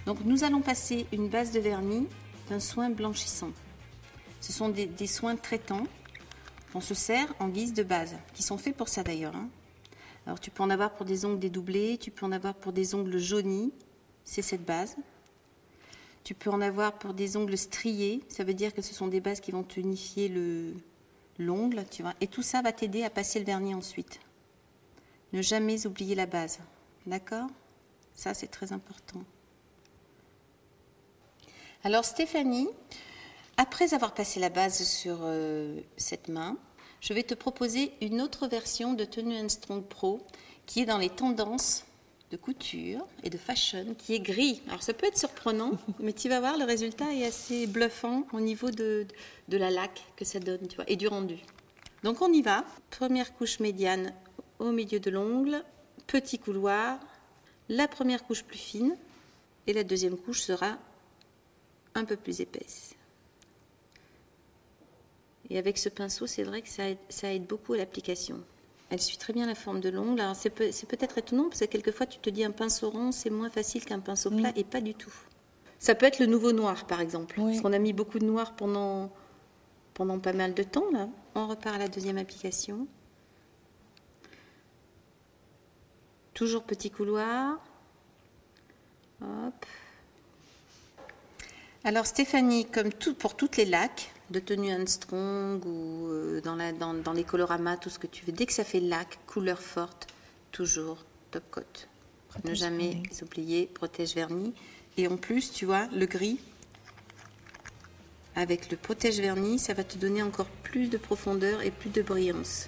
Donc nous allons passer une base de vernis d'un soin blanchissant. Ce sont des soins traitants qu'on se sert en guise de base, qui sont faits pour ça d'ailleurs. Alors tu peux en avoir pour des ongles dédoublés, tu peux en avoir pour des ongles jaunis, c'est cette base. Tu peux en avoir pour des ongles striés, ça veut dire que ce sont des bases qui vont unifier l'ongle, tu vois. Et tout ça va t'aider à passer le vernis ensuite. Ne jamais oublier la base, d'accord? Ça c'est très important. Alors Stéphanie, après avoir passé la base sur cette main, je vais te proposer une autre version de Tenu & Strong Pro qui est dans les tendances de couture et de fashion, qui est gris. Alors ça peut être surprenant, mais tu vas voir, le résultat est assez bluffant au niveau de la laque que ça donne, tu vois, et du rendu. Donc on y va. Première couche médiane au milieu de l'ongle, petit couloir, la première couche plus fine et la deuxième couche sera un peu plus épaisse. Et avec ce pinceau, c'est vrai que ça aide beaucoup à l'application. Elle suit très bien la forme de l'ongle. Alors c'est peut-être étonnant parce que quelquefois tu te dis un pinceau rond c'est moins facile qu'un pinceau plat et pas du tout. Ça peut être le nouveau noir par exemple. Parce qu'on a mis beaucoup de noir pendant pas mal de temps là. On repart à la deuxième application. Toujours petit couloir. Hop. Alors Stéphanie, comme pour toutes les laques de Tenu & Strong ou dans les coloramas, tout ce que tu veux, dès que ça fait laque, couleur forte, toujours top coat. Ne jamais oublier protège vernis. Et en plus, tu vois, le gris, avec le protège vernis, ça va te donner encore plus de profondeur et plus de brillance.